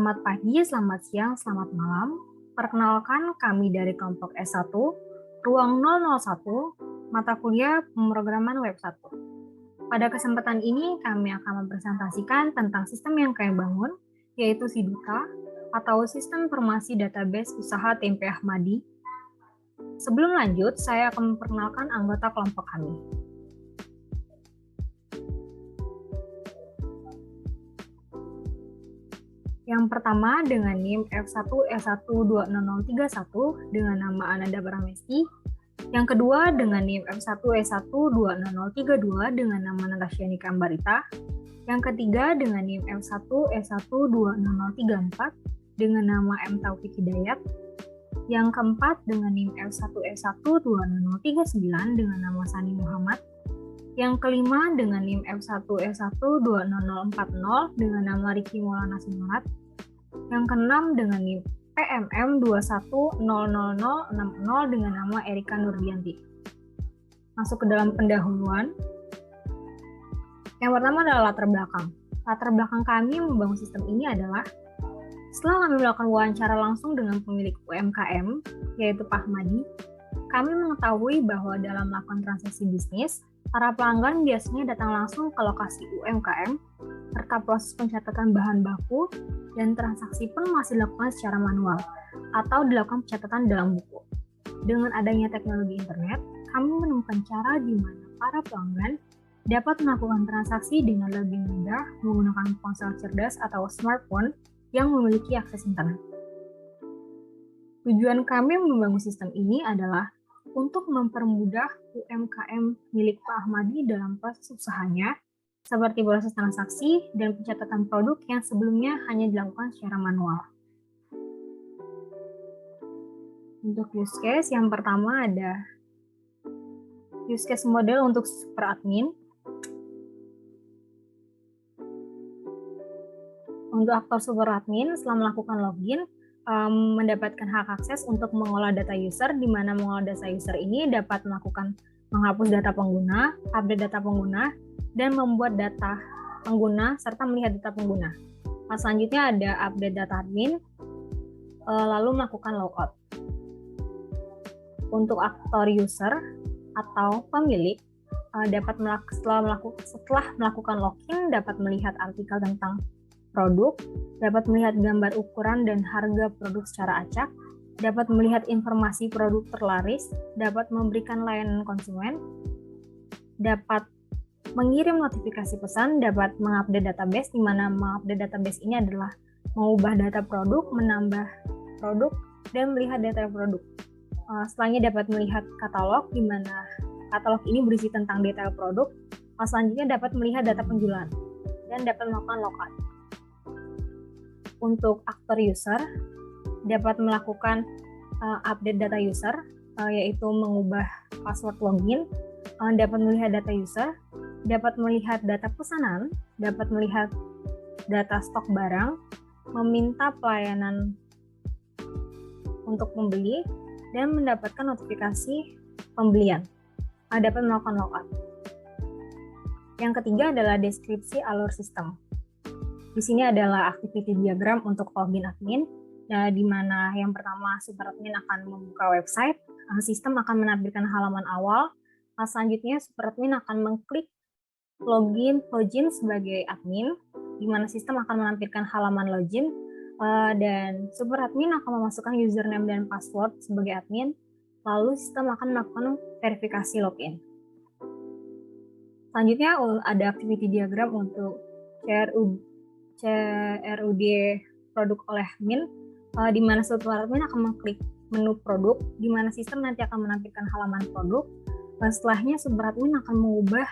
Selamat pagi, selamat siang, selamat malam. Perkenalkan kami dari kelompok S1, ruang 001, mata kuliah pemrograman web 1. Pada kesempatan ini kami akan mempresentasikan tentang sistem yang kami bangun, yaitu SIDUTA atau Sistem Informasi Database Usaha Tempe Ahmadi. Sebelum lanjut, saya akan memperkenalkan anggota kelompok kami. Yang pertama dengan NIM F1E12031 dengan nama Ananda Pramesti. Yang kedua dengan NIM F1E12032 dengan nama Natasha Nika Ambarita. Yang ketiga dengan NIM F1E12034 dengan nama M. Taufik Hidayat. Yang keempat dengan NIM F1E12039 dengan nama Sani Muhammad. Yang kelima dengan NIM F1E12040 dengan nama Riki Maulana Sinurat. Yang keenam dengan NIM PMM 2100060 dengan nama Erika Nurdianti. Masuk ke dalam pendahuluan. Yang pertama adalah latar belakang. Latar belakang kami membangun sistem ini adalah setelah kami melakukan wawancara langsung dengan pemilik UMKM, yaitu Pak Ahmadi, kami mengetahui bahwa dalam melakukan transaksi bisnis, para pelanggan biasanya datang langsung ke lokasi UMKM, serta proses pencatatan bahan baku dan transaksi pun masih dilakukan secara manual atau dilakukan pencatatan dalam buku. Dengan adanya teknologi internet, kami menemukan cara di mana para pelanggan dapat melakukan transaksi dengan lebih mudah menggunakan ponsel cerdas atau smartphone yang memiliki akses internet. Tujuan kami membangun sistem ini adalah untuk mempermudah UMKM milik Pak Ahmadi dalam proses usahanya, seperti proses transaksi dan pencatatan produk yang sebelumnya hanya dilakukan secara manual. Untuk use case, yang pertama ada use case model untuk super admin. Untuk aktor super admin, setelah melakukan login, mendapatkan hak akses untuk mengolah data user, di mana mengolah data user ini dapat melakukan menghapus data pengguna, update data pengguna, dan membuat data pengguna, serta melihat data pengguna. Selanjutnya ada update data admin, lalu melakukan logout. Untuk aktor user atau pemilik, setelah melakukan login, dapat melihat artikel tentang produk, dapat melihat gambar ukuran dan harga produk secara acak, dapat melihat informasi produk terlaris, dapat memberikan layanan konsumen, dapat mengirim notifikasi pesan, dapat mengupdate database, di mana mengupdate database ini adalah mengubah data produk, menambah produk, dan melihat data produk. Setelahnya dapat melihat katalog, di mana katalog ini berisi tentang detail produk. Selanjutnya dapat melihat data penjualan, dan dapat melakukan logout. Untuk aktor user, dapat melakukan update data user, yaitu mengubah password login, dapat melihat data user, dapat melihat data pesanan, dapat melihat data stok barang, meminta pelayanan untuk membeli, dan mendapatkan notifikasi pembelian. Dapat melakukan logout. Yang ketiga adalah deskripsi alur sistem. Di sini adalah activity diagram untuk login admin, di mana yang pertama super admin akan membuka website, sistem akan menampilkan halaman awal, selanjutnya super admin akan mengklik login sebagai admin, di mana sistem akan menampilkan halaman login, dan super admin akan memasukkan username dan password sebagai admin, lalu sistem akan melakukan verifikasi login. Selanjutnya ada activity diagram untuk CRUD produk oleh admin, di mana super admin akan mengklik menu produk, di mana sistem nanti akan menampilkan halaman produk. Setelahnya super admin akan mengubah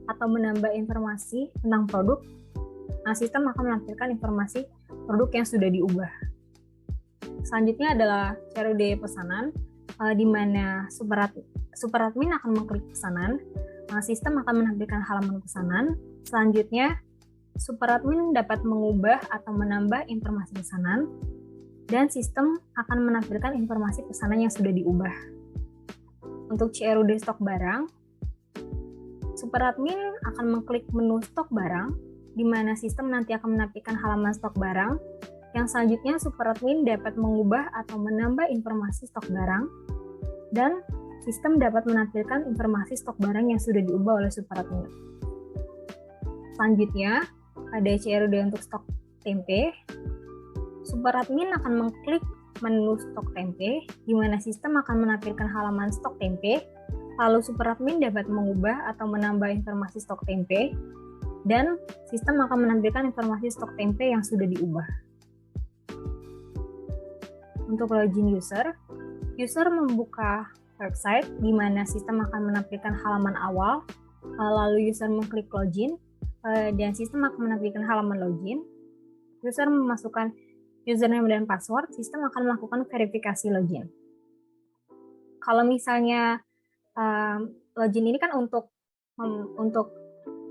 atau menambah informasi tentang produk. Sistem akan menampilkan informasi produk yang sudah diubah. Selanjutnya adalah CRUD pesanan, di mana super admin akan mengklik pesanan. Sistem akan menampilkan halaman pesanan. Selanjutnya super admin dapat mengubah atau menambah informasi pesanan, dan sistem akan menampilkan informasi pesanan yang sudah diubah. Untuk CRUD stok barang, super admin akan mengklik menu stok barang, di mana sistem nanti akan menampilkan halaman stok barang. Yang selanjutnya, super admin dapat mengubah atau menambah informasi stok barang, dan sistem dapat menampilkan informasi stok barang yang sudah diubah oleh super admin. Selanjutnya, ada CRUD untuk stok tempe. Super admin akan mengklik menu stok tempe, di mana sistem akan menampilkan halaman stok tempe. Lalu super admin dapat mengubah atau menambah informasi stok tempe, dan sistem akan menampilkan informasi stok tempe yang sudah diubah. Untuk login user membuka website di mana sistem akan menampilkan halaman awal, lalu user mengklik login, dan sistem akan menampilkan halaman login. User memasukkan username dan password, sistem akan melakukan verifikasi login. Kalau misalnya login ini kan untuk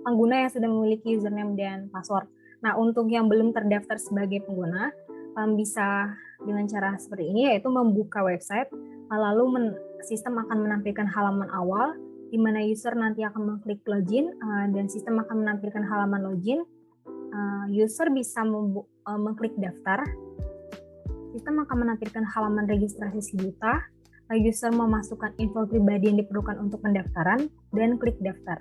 pengguna yang sudah memiliki username dan password. Nah, untuk yang belum terdaftar sebagai pengguna, bisa dengan cara seperti ini, yaitu membuka website, lalu sistem akan menampilkan halaman awal, di mana user nanti akan mengklik login, dan sistem akan menampilkan halaman login. User bisa mengklik daftar, sistem akan menampilkan halaman registrasi SIDUTA, user memasukkan info pribadi yang diperlukan untuk pendaftaran, dan klik daftar.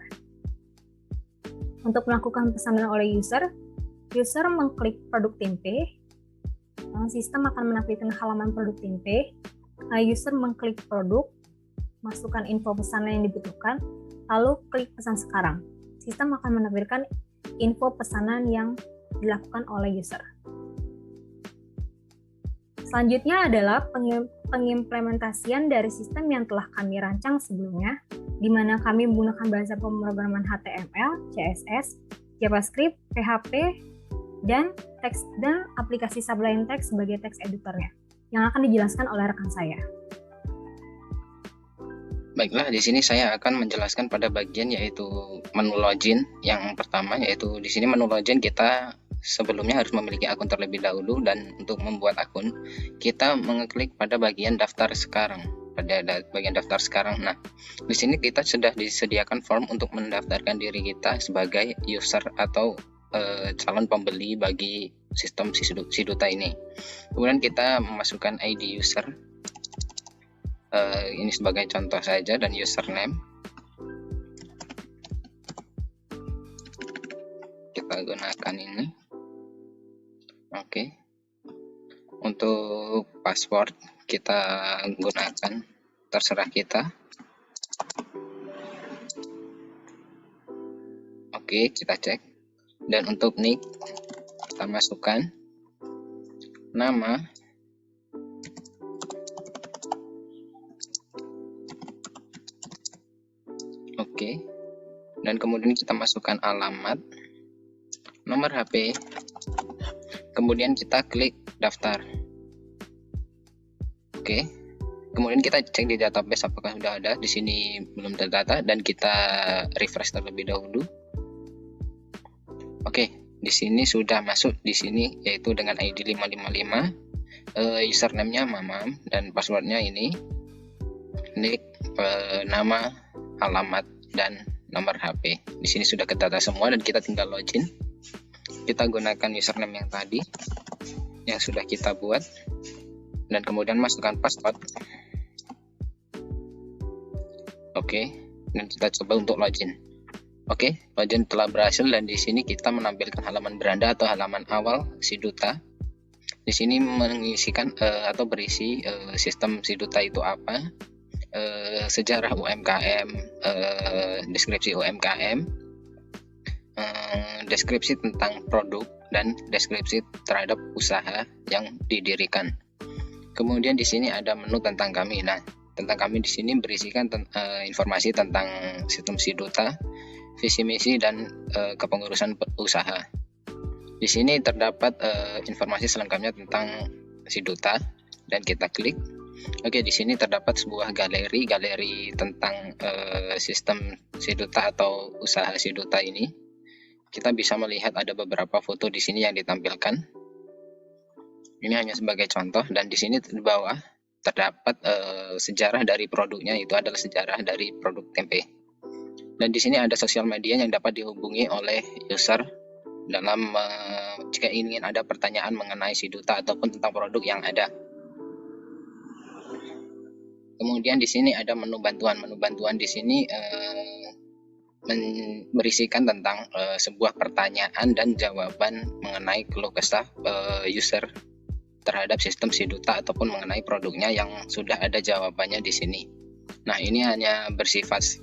Untuk melakukan pesanan oleh user mengklik produk tempe, sistem akan menampilkan halaman produk tempe. User mengklik produk, masukkan info pesanan yang dibutuhkan, lalu klik pesan sekarang. Sistem akan menampilkan info pesanan yang dilakukan oleh user. Selanjutnya adalah pengimplementasian dari sistem yang telah kami rancang sebelumnya, di mana kami menggunakan bahasa pemrograman HTML, CSS, JavaScript, PHP, dan teks dan aplikasi Sublime Text sebagai teks editornya, yang akan dijelaskan oleh rekan saya. Baiklah, di sini saya akan menjelaskan pada bagian yaitu menu login. Yang pertama yaitu di sini menu login kita sebelumnya harus memiliki akun terlebih dahulu, dan untuk membuat akun kita mengeklik pada bagian daftar sekarang. Nah, di sini kita sudah disediakan form untuk mendaftarkan diri kita sebagai user atau calon pembeli bagi sistem SIDUTA ini. Kemudian kita memasukkan ID user, ini sebagai contoh saja, dan username kita gunakan ini. Oke. Untuk password kita gunakan, terserah kita. Oke, kita cek. Dan untuk nick kita masukkan nama, oke, dan kemudian kita masukkan alamat, nomor HP, kemudian kita klik daftar. Oke, kemudian kita cek di database apakah sudah ada. Di sini belum terdata, dan kita refresh terlebih dahulu. Oke, di sini sudah masuk di sini, yaitu dengan ID 555, username-nya Mamam, dan passwordnya ini, nick, nama, alamat, dan nomor HP. Di sini sudah ketata semua, dan kita tinggal login. Kita gunakan username yang tadi yang sudah kita buat, dan kemudian masukkan password. Oke, dan kita coba untuk login. Oke, login telah berhasil, dan di sini kita menampilkan halaman beranda atau halaman awal SIDUTA. Di sini mengisikan atau berisi sistem SIDUTA itu apa, sejarah UMKM, deskripsi UMKM, deskripsi tentang produk, dan deskripsi terhadap usaha yang didirikan. Kemudian di sini ada menu tentang kami. Nah, tentang kami di sini berisikan informasi tentang sistem SIDUTA, visi misi, dan kepengurusan usaha. Di sini terdapat informasi selengkapnya tentang SIDUTA, dan kita klik. Oke, di sini terdapat sebuah galeri tentang sistem SIDUTA atau usaha SIDUTA ini. Kita bisa melihat ada beberapa foto di sini yang ditampilkan. Ini hanya sebagai contoh, dan di sini di bawah terdapat sejarah dari produknya, itu adalah sejarah dari produk tempe. Dan di sini ada sosial media yang dapat dihubungi oleh user dalam jika ingin ada pertanyaan mengenai si duta ataupun tentang produk yang ada. Kemudian di sini ada menu bantuan. Menu bantuan di sini berisikan tentang sebuah pertanyaan dan jawaban mengenai keluh kesah user terhadap sistem si duta ataupun mengenai produknya yang sudah ada jawabannya di sini. Nah, ini hanya bersifat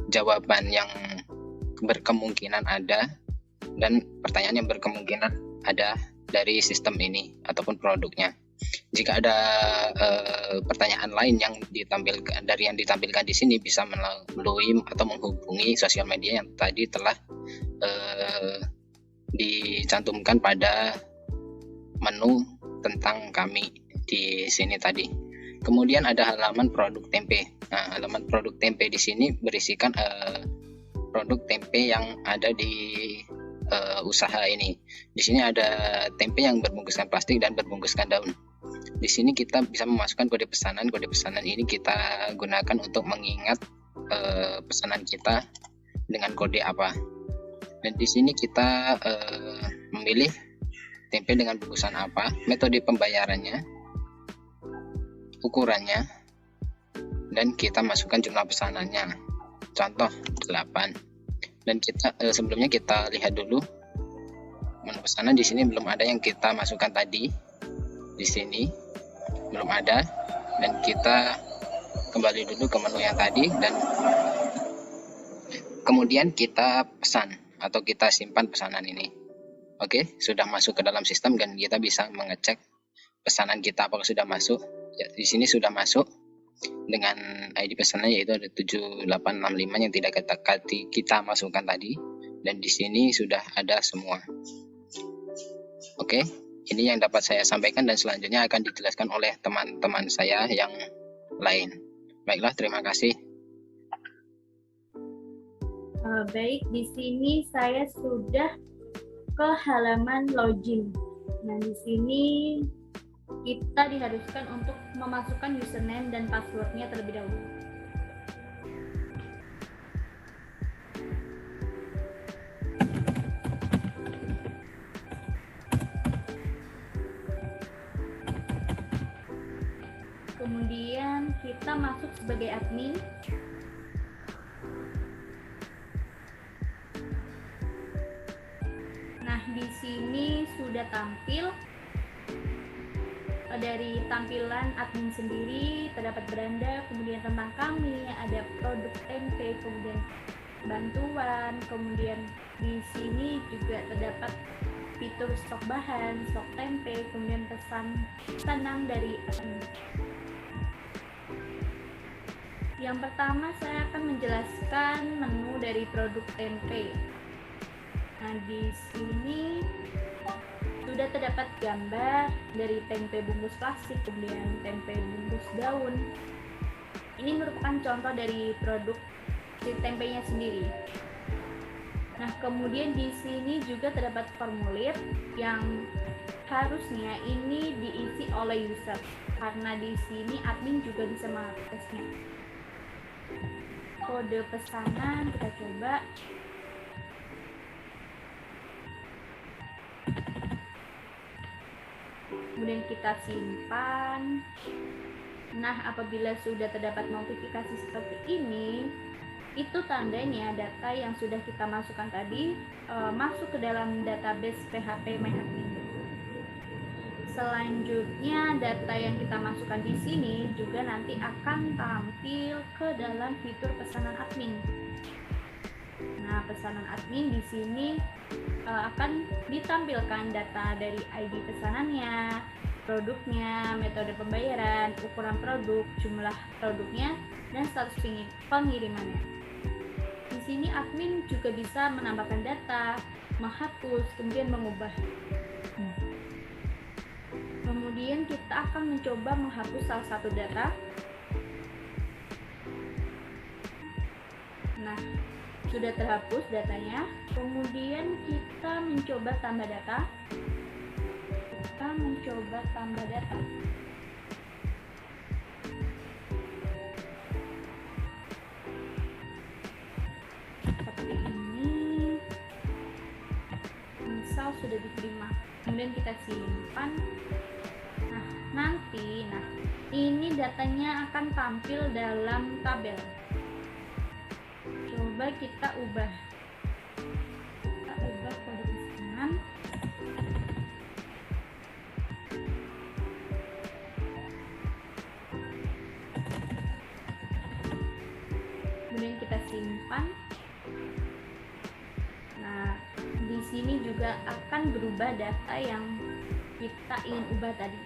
jawaban yang berkemungkinan ada dan pertanyaan yang berkemungkinan ada dari sistem ini ataupun produknya. Jika ada pertanyaan lain yang ditampilkan di sini, bisa melalui atau menghubungi sosial media yang tadi telah dicantumkan pada menu tentang kami di sini tadi. Kemudian ada halaman produk tempe. Nah, halaman produk tempe di sini berisikan produk tempe yang ada di usaha ini. Di sini ada tempe yang berbungkuskan plastik dan berbungkuskan daun. Di sini kita bisa memasukkan kode pesanan. Kode pesanan ini kita gunakan untuk mengingat pesanan kita dengan kode apa. Dan di sini kita memilih tempe dengan bungkusan apa, metode pembayarannya, ukurannya, dan kita masukkan jumlah pesanannya. Contoh 8. Dan kita sebelumnya kita lihat dulu menu pesanan. Di sini belum ada yang kita masukkan tadi. Di sini belum ada, dan kita kembali dulu ke menu yang tadi dan kemudian kita pesan atau kita simpan pesanan ini. Oke, sudah masuk ke dalam sistem dan kita bisa mengecek pesanan kita apakah sudah masuk. Ya, di sini sudah masuk dengan ID pesanan yaitu ada 7865 yang tidak kita masukkan tadi, dan di sini sudah ada semua. Oke, ini yang dapat saya sampaikan dan selanjutnya akan dijelaskan oleh teman-teman saya yang lain. Baiklah, terima kasih. Baik, di sini saya sudah ke halaman login. Nah, di sini kita diharuskan untuk memasukkan username dan passwordnya terlebih dahulu. Kemudian kita masuk sebagai admin. Nah, di sini sudah tampil. Dari tampilan admin sendiri terdapat beranda, kemudian tentang kami, ada produk tempe, kemudian bantuan, kemudian di sini juga terdapat fitur stok bahan, stok tempe, kemudian pesan tenang dari admin. Yang pertama saya akan menjelaskan menu dari produk tempe. Nah, di sini sudah terdapat gambar dari tempe bungkus plastik, kemudian tempe bungkus daun. Ini merupakan contoh dari produk si tempenya sendiri. Nah, kemudian di sini juga terdapat formulir yang harusnya ini diisi oleh user, karena di sini admin juga bisa mengaksesnya. Kode pesanan kita coba. Kemudian kita simpan. Nah, apabila sudah terdapat notifikasi seperti ini, itu tandanya data yang sudah kita masukkan tadi masuk ke dalam database PHP MyAdmin. Selanjutnya, data yang kita masukkan di sini juga nanti akan tampil ke dalam fitur pesanan admin. Nah, pesanan admin di sini akan ditampilkan data dari ID pesanannya, produknya, metode pembayaran, ukuran produk, jumlah produknya, dan status pengirimannya. Di sini admin juga bisa menambahkan data, menghapus, kemudian mengubah. Kemudian kita akan mencoba menghapus salah satu data. Nah, sudah terhapus datanya. Kemudian kita mencoba tambah data. Seperti ini. sudah diterima. Kemudian kita simpan. Nah, ini datanya akan tampil dalam tabel. Coba kita ubah kode pesanan. Kemudian kita simpan. Nah, di sini juga akan berubah data yang kita ingin ubah tadi.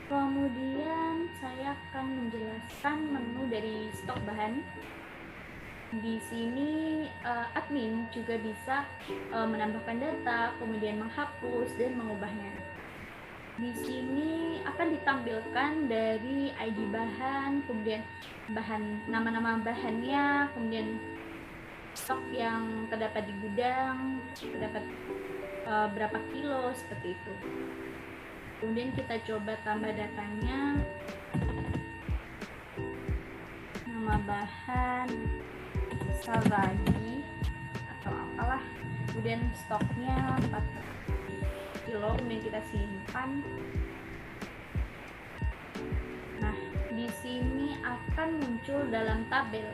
Kemudian saya akan menjelaskan menu dari stok bahan. Di sini admin juga bisa menambahkan data, kemudian menghapus dan mengubahnya. Di sini akan ditampilkan dari ID bahan, kemudian nama-nama bahannya, kemudian stok yang terdapat di gudang, terdapat berapa kilo, seperti itu. Kemudian kita coba tambah datanya, nama bahan, saragi atau apalah, kemudian stoknya 4 kilo, kemudian kita simpan. Nah, di sini akan muncul dalam tabel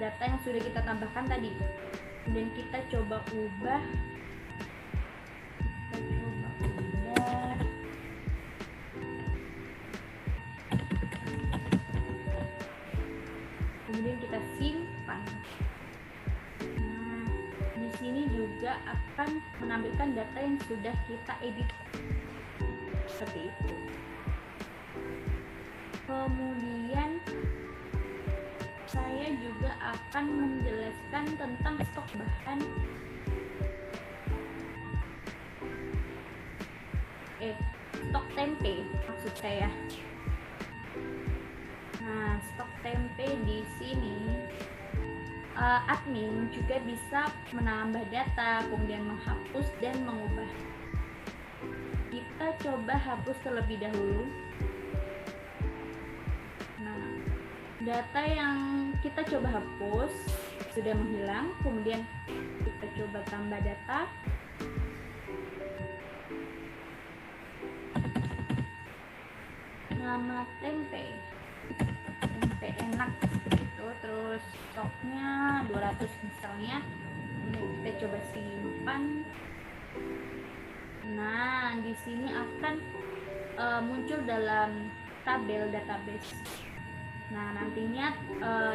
data yang sudah kita tambahkan tadi. Kemudian kita coba ubah. Kemudian kita simpan. Nah, di sini juga akan menampilkan data yang sudah kita edit, seperti itu. Kemudian saya juga akan menjelaskan tentang stok bahan. Stok tempe maksud saya. Nah, stok tempe di sini admin juga bisa menambah data, kemudian menghapus dan mengubah. Kita coba hapus terlebih dahulu. Nah, data yang kita coba hapus sudah menghilang, kemudian kita coba tambah data. Nama tempe enak gitu, terus stoknya 200 misalnya. Ini kita coba simpan. Nah, di sini akan muncul dalam tabel database. Nah, nantinya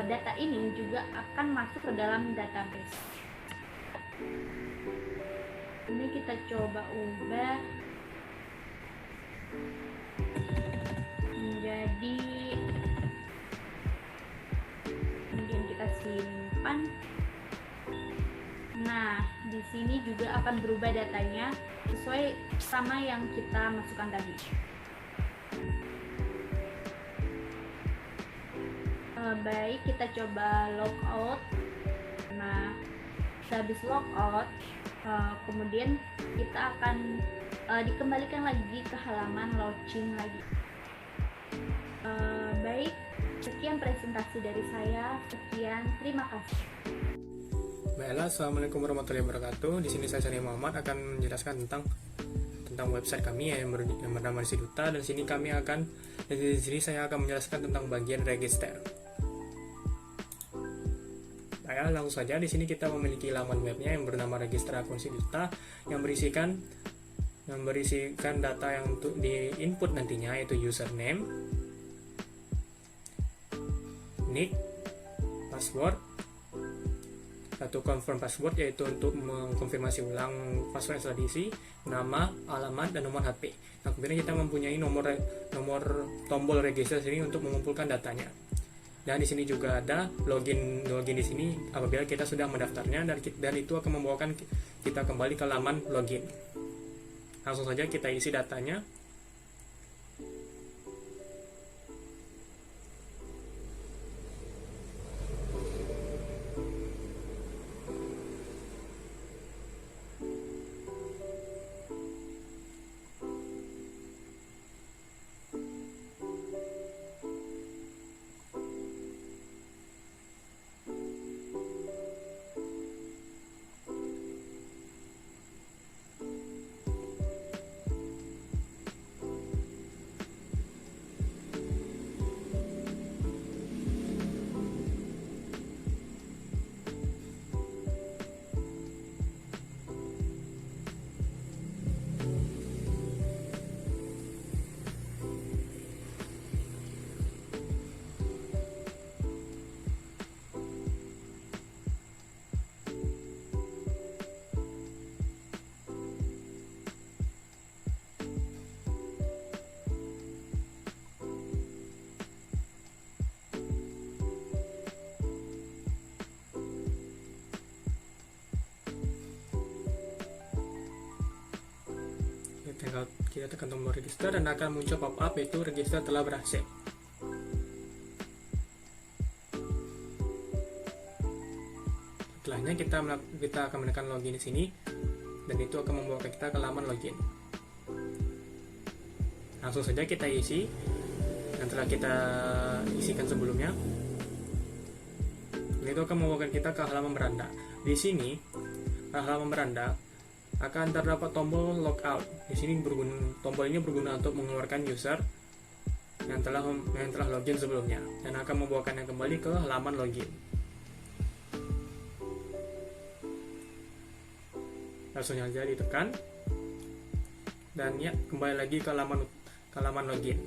data ini juga akan masuk ke dalam database. Ini kita coba ubah menjadi, kemudian kita simpan. Nah, di sini juga akan berubah datanya sesuai sama yang kita masukkan tadi. Baik, kita coba logout. Nah, habis logout, kemudian kita akan dikembalikan lagi ke halaman login lagi. Baik, sekian presentasi dari saya. Sekian, terima kasih. Baiklah, assalamualaikum warahmatullahi wabarakatuh. Di sini saya Sani Muhammad akan menjelaskan tentang website kami yang bernama Residuta, dan di sini saya akan menjelaskan tentang bagian register. Baiklah, langsung saja. Di sini kita memiliki laman webnya yang bernama Register Akun Residuta yang berisikan data yang untuk di input nantinya, yaitu username, nick, password, satu confirm password yaitu untuk mengkonfirmasi ulang password yang sudah diisi, nama, alamat, dan nomor HP. Nah, kemudian kita mempunyai nomor tombol register sini untuk mengumpulkan datanya. Dan di sini juga ada login di sini apabila kita sudah mendaftarnya, dan itu akan membawakan kita kembali ke laman login. Langsung saja kita isi datanya. kita tekan tombol register dan akan muncul pop-up yaitu register telah berhasil. Setelahnya kita akan menekan login di sini dan itu akan membawa kita ke laman login. Langsung saja kita isi yang telah kita isikan sebelumnya. Dan itu akan membawa kita ke halaman beranda. Di sini halaman beranda akan terdapat tombol logout. Di sini tombol ini berguna untuk mengeluarkan user yang telah login sebelumnya dan akan membawakannya kembali ke halaman login. Langsung saja ditekan dan ya kembali lagi ke halaman login.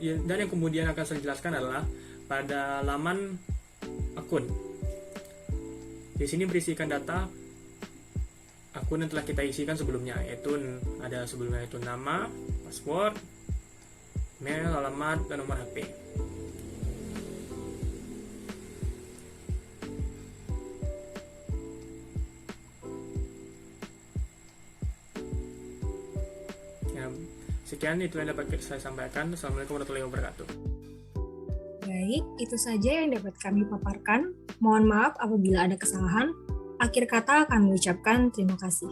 Dan yang kemudian akan saya jelaskan adalah pada laman akun. Di sini berisikan data akun yang telah kita isikan sebelumnya, yaitu ada sebelumnya itu nama, password, email, alamat, dan nomor HP. Sekian itu yang dapat saya sampaikan. Assalamualaikum warahmatullahi wabarakatuh. Baik, itu saja yang dapat kami paparkan. Mohon maaf apabila ada kesalahan. Akhir kata kami ucapkan terima kasih.